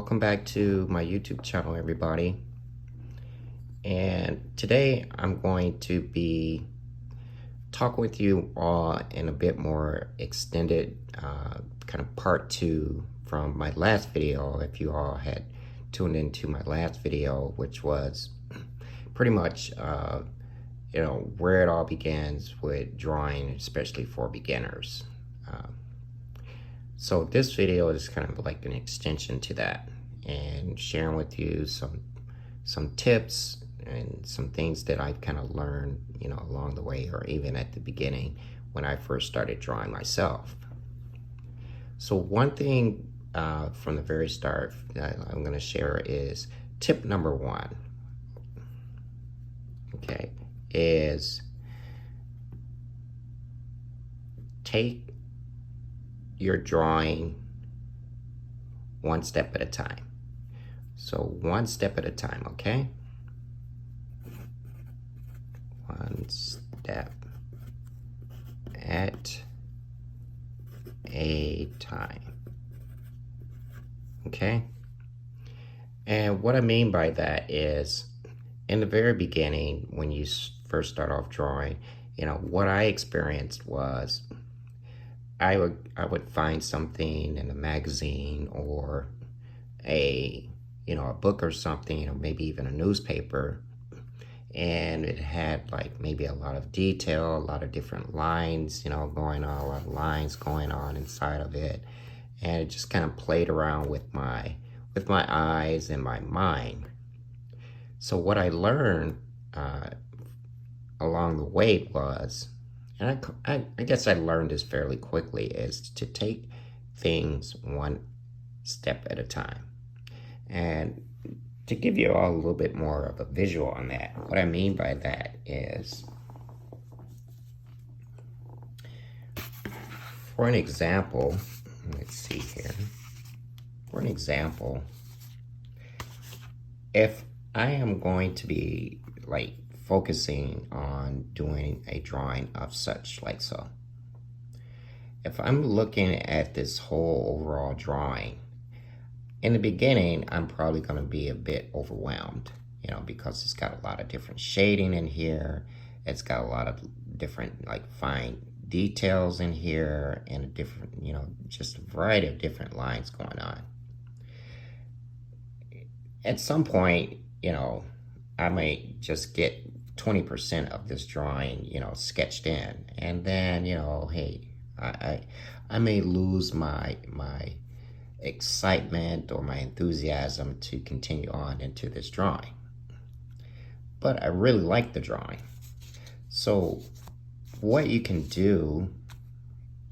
welcome back to my YouTube channel, everybody. And today I'm going to be talking with you all in a bit more extended kind of part 2 from my last video. If you all had tuned into my last video, which was pretty much where it all begins with drawing, especially for beginners. So this video is kind of like an extension to that, and sharing with you some tips and some things that I've kind of learned, along the way, or even at the beginning when I first started drawing myself. So one thing from the very start that I'm going to share is tip number 1. Okay, is take your drawing one step at a time. So one step at a time, okay? One step at a time, okay? And what I mean by that is, in the very beginning, when you first start off drawing, what I experienced was I would find something in a magazine or a book or something, or maybe even a newspaper, and it had like maybe a lot of detail, a lot of different lines, going on, a lot of lines going on inside of it, and it just kind of played around with my eyes and my mind. So what I learned along the way was, and I guess I learned this fairly quickly, is to take things one step at a time. And to give you all a little bit more of a visual on that, what I mean by that is, for an example, let's see here. For an example, if I am going to be like focusing on doing a drawing of such like so, if I'm looking at this whole overall drawing, in the beginning, I'm probably going to be a bit overwhelmed, because it's got a lot of different shading in here. It's got a lot of different like fine details in here, and a different, just a variety of different lines going on. At some point, I might just get 20% of this drawing, sketched in, and then, hey, I may lose my excitement or my enthusiasm to continue on into this drawing. But I really like the drawing. So what you can do,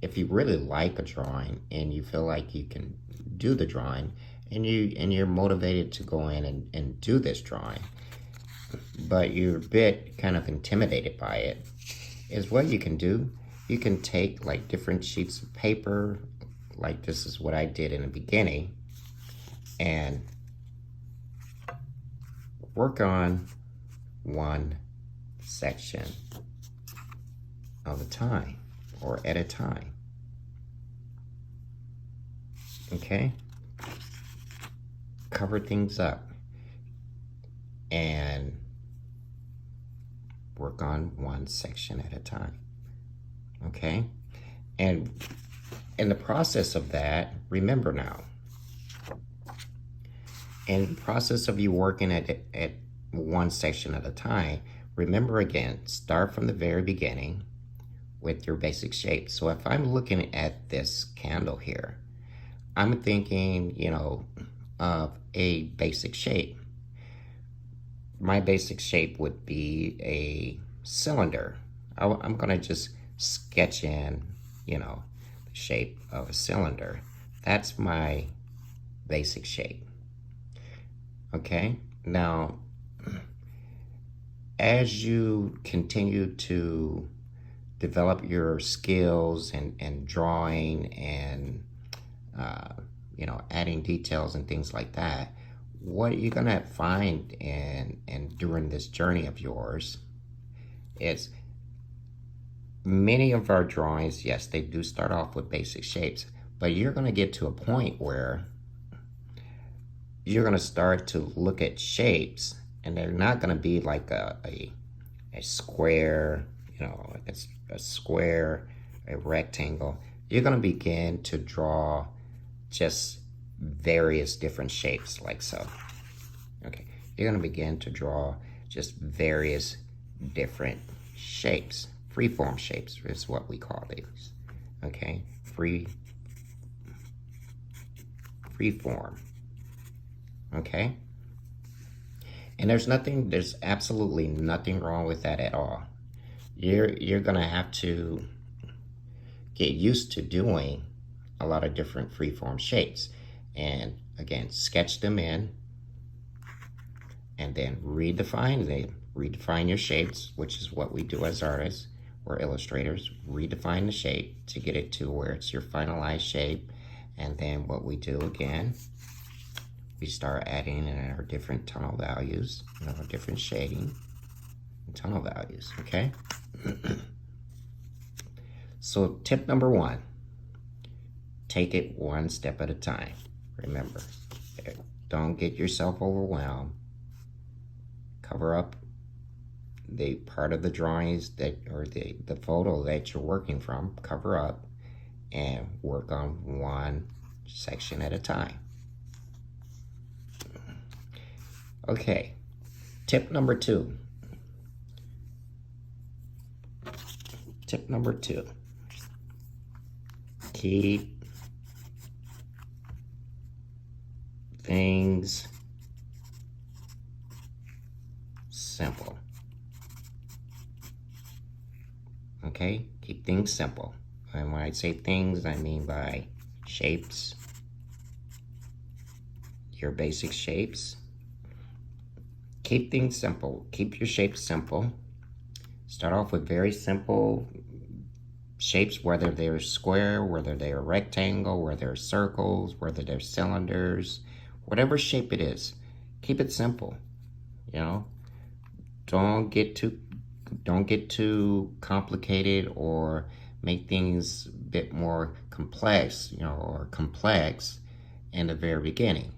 if you really like a drawing and you feel like you can do the drawing, and you're motivated to go in and do this drawing, but you're a bit kind of intimidated by it, is what you can do. You can take like different sheets of paper, like this is what I did in the beginning, and work on one section of a time, or at a time, okay? Cover things up and work on one section at a time, okay? And in the process of that, remember now, in the process of you working at one section at a time, remember again, start from the very beginning with your basic shape. So if I'm looking at this candle here, I'm thinking, of a basic shape. My basic shape would be a cylinder. I'm gonna just sketch in, the shape of a cylinder. That's my basic shape. Okay, now as you continue to develop your skills and drawing and adding details and things like that, what you're gonna find and during this journey of yours is, many of our drawings, yes, they do start off with basic shapes, but you're gonna get to a point where you're going to start to look at shapes, and they're not going to be like a square, like a square, a rectangle. You're going to begin to draw just various different shapes like so. Okay, you're going to begin to draw just various different shapes. Freeform shapes is what we call these. Okay, freeform. Okay, and there's absolutely nothing wrong with that at all. You're gonna have to get used to doing a lot of different freeform shapes, and again, sketch them in, and then redefine them. Redefine your shapes, which is what we do as artists or illustrators. Redefine the shape to get it to where it's your finalized shape, and then what we do again, we start adding in our different tonal values, different shading and tonal values, okay? So tip number 1, take it one step at a time. Remember, don't get yourself overwhelmed. Cover up the part of the drawings or the photo that you're working from, cover up and work on one section at a time. Okay, tip number 2. Tip number 2. Keep things simple. Okay, keep things simple. And when I say things, I mean by shapes, your basic shapes. Keep things simple. Keep your shapes simple. Start off with very simple shapes, whether they're square, whether they're rectangle, whether they're circles, whether they're cylinders, whatever shape it is. Keep it simple. Don't get too complicated or make things a bit more complex, or complex in the very beginning.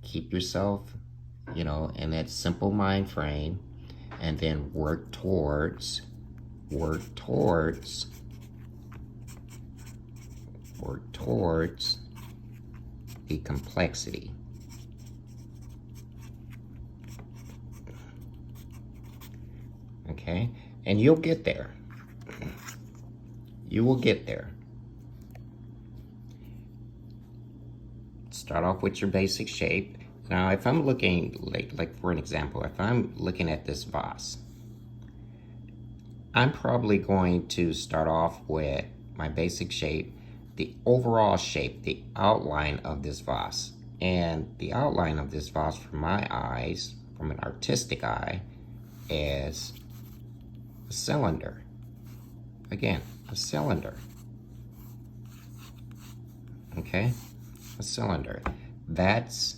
Keep yourself, in that simple mind frame, and then work towards the complexity. Okay, and you'll get there. You will get there. Start off with your basic shape. Now, if I'm looking, like for an example, if I'm looking at this vase, I'm probably going to start off with my basic shape, the overall shape, the outline of this vase. And the outline of this vase from my eyes, from an artistic eye, is a cylinder. Again, a cylinder. Okay, a cylinder. That's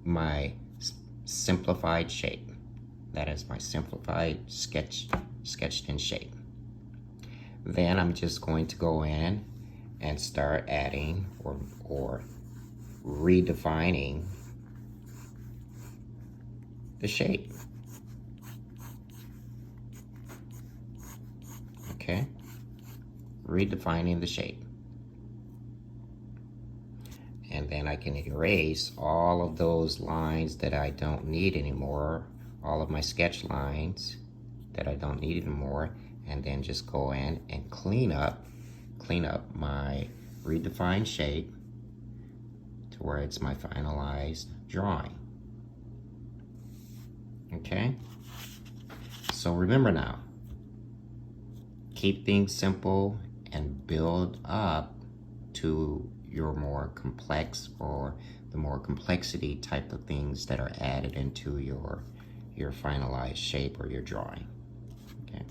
my simplified shape. That is my simplified sketched in shape. Then I'm just going to go in and start adding or redefining the shape. Okay, redefining the shape. And then I can erase all of those lines that I don't need anymore, all of my sketch lines that I don't need anymore, and then just go in and clean up my redefined shape to where it's my finalized drawing. Okay? So remember now, keep things simple and build up to your more complex or the more complexity type of things that are added into your finalized shape or your drawing. Okay.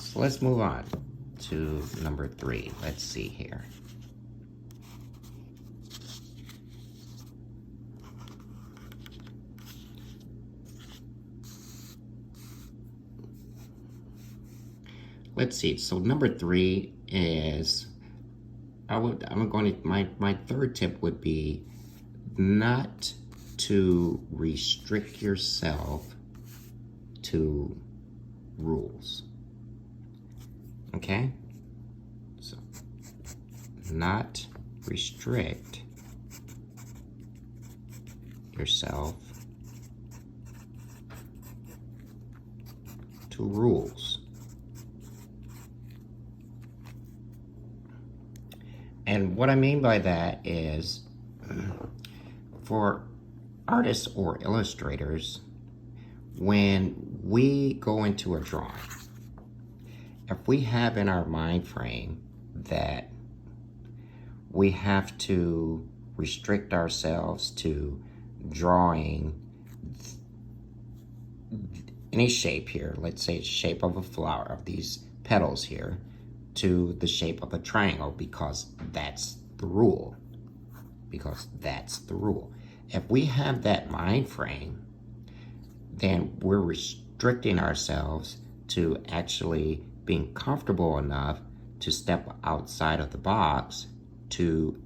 So let's move on to number 3. Let's see here. Let's see, so number 3 is my third tip would be not to restrict yourself to rules. Okay? So, not restrict yourself to rules. And what I mean by that is, for artists or illustrators, when we go into a drawing, if we have in our mind frame that we have to restrict ourselves to drawing any shape here, let's say it's shape of a flower, of these petals here, to the shape of a triangle, because that's the rule. If we have that mind frame, then we're restricting ourselves to actually being comfortable enough to step outside of the box to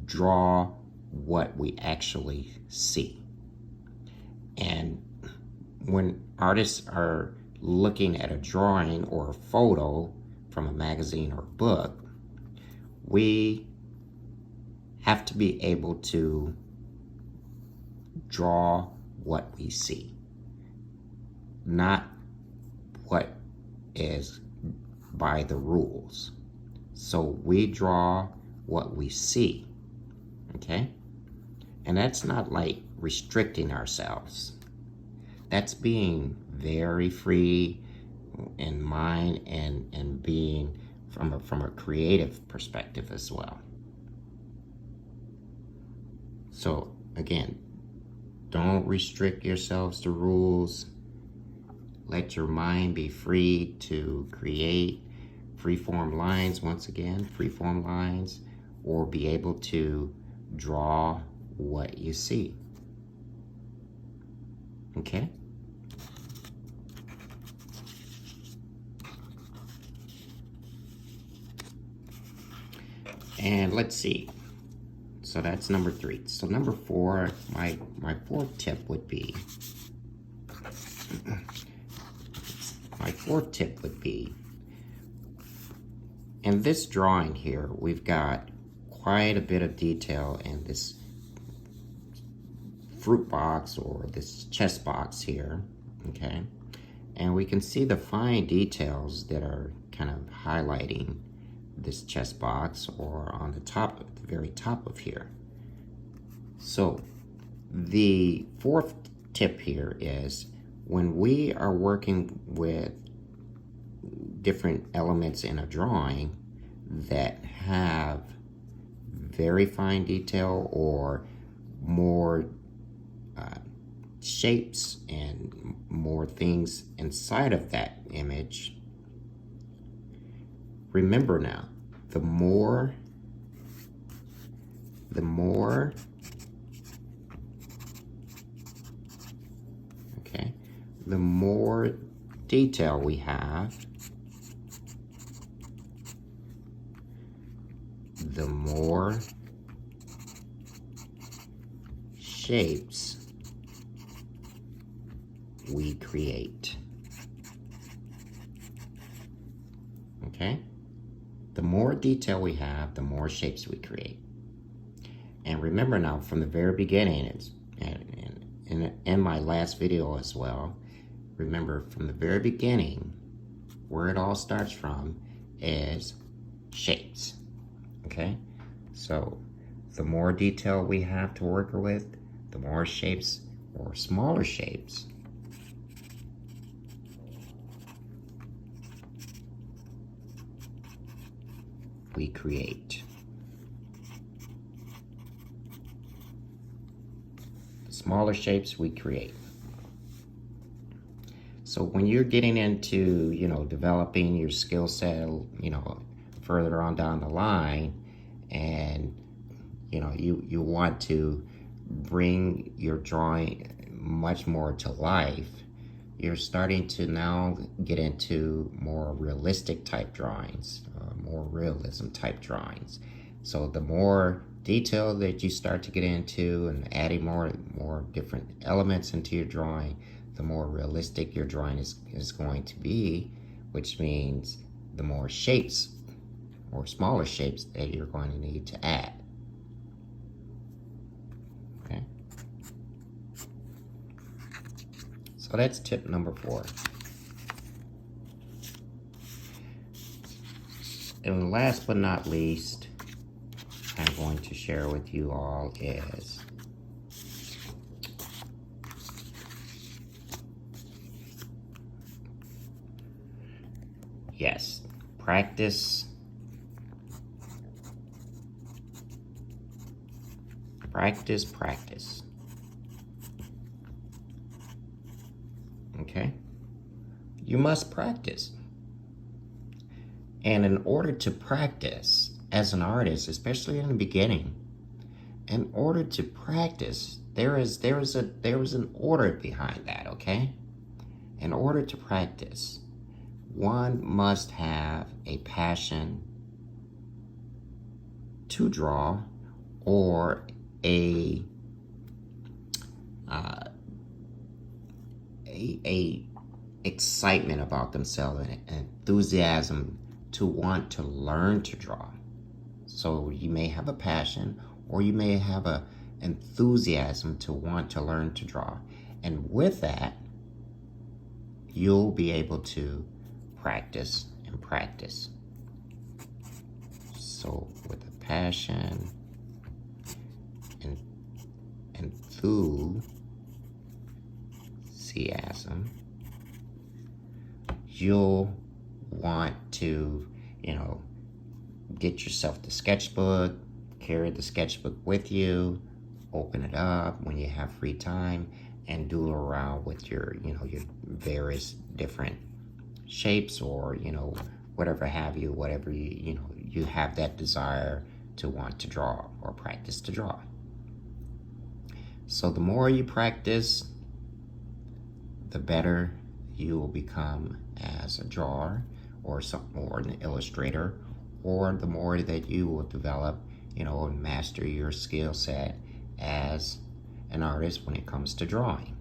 draw what we actually see. And when artists are looking at a drawing or a photo from a magazine or book, we have to be able to draw what we see, not what is by the rules. So we draw what we see, okay? And that's not like restricting ourselves. That's being very free in mind and being from a creative perspective as well. So again, don't restrict yourselves to rules. Let your mind be free to create freeform lines, once again, freeform lines, or be able to draw what you see. Okay? And let's see. So that's number 3. So number 4, my fourth tip would be, in this drawing here, we've got quite a bit of detail in this fruit box or this chest box here, okay? And we can see the fine details that are kind of highlighting this chest box or on the top, at the very top of here. So the fourth tip here is, when we are working with different elements in a drawing that have very fine detail or more shapes and more things inside of that image, remember now, the more detail we have, the more shapes we create. Okay? The more detail we have, the more shapes we create. And remember now, from the very beginning, and in my last video as well, remember from the very beginning, where it all starts from is shapes. Okay? So the more detail we have to work with, the more shapes or smaller shapes we create. The smaller shapes we create. So when you're getting into, developing your skill set, further on down the line, and, you want to bring your drawing much more to life, you're starting to now get into more realistic type drawings, more realism type drawings. So the more detail that you start to get into and adding more different elements into your drawing, the more realistic your drawing is going to be, which means the more shapes or smaller shapes that you're going to need to add. Okay. So that's tip number 4. And last but not least, I'm going to share with you all is yes, practice. Practice, practice. Okay? You must practice. And in order to practice as an artist, especially in the beginning, in order to practice, there is an order behind that, okay? In order to practice, one must have a passion to draw or a excitement about themselves and enthusiasm to want to learn to draw. So you may have a passion or you may have a enthusiasm to want to learn to draw. And with that, you'll be able to practice and practice. So with a passion and enthusiasm, you'll want to, get yourself the sketchbook, carry the sketchbook with you, open it up when you have free time, and doodle around with your, your various different shapes or, whatever have you, whatever you have that desire to want to draw or practice to draw. So the more you practice, the better you will become as a drawer or an illustrator, or the more that you will develop, and master your skill set as an artist when it comes to drawing.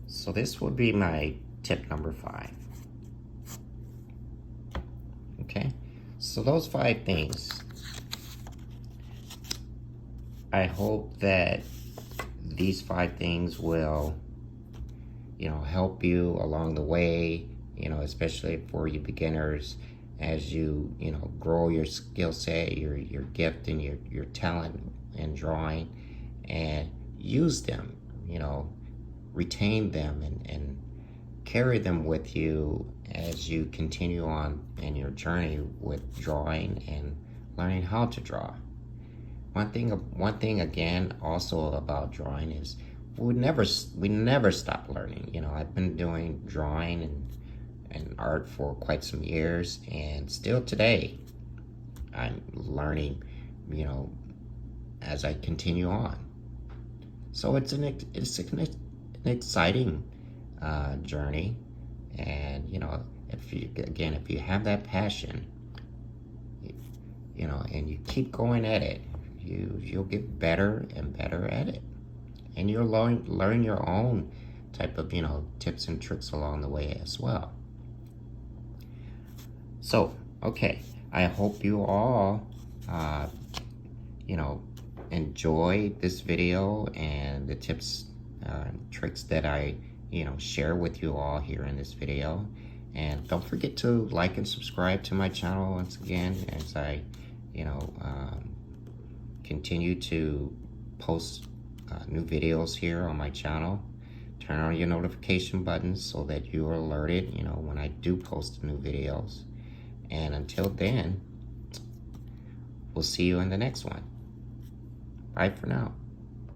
So this would be my tip number 5. Okay, so those 5 things, I hope that these 5 things will, help you along the way, especially for you beginners, as you, grow your skill set, your gift and your talent in drawing, and use them, retain them and carry them with you as you continue on in your journey with drawing and learning how to draw. One thing again also about drawing is we never stop learning. I've been doing drawing and art for quite some years, and still today I'm learning, as I continue on. So it's an exciting journey, and if you have that passion, and you keep going at it, you'll get better and better at it, and you'll learn your own type of tips and tricks along the way as well. So okay, I hope you all enjoy this video and the tips tricks that I share with you all here in this video. And don't forget to like and subscribe to my channel once again, as I continue to post new videos here on my channel. Turn on your notification buttons so that you are alerted when I do post new videos. And until then, we'll see you in the next one. Bye for now.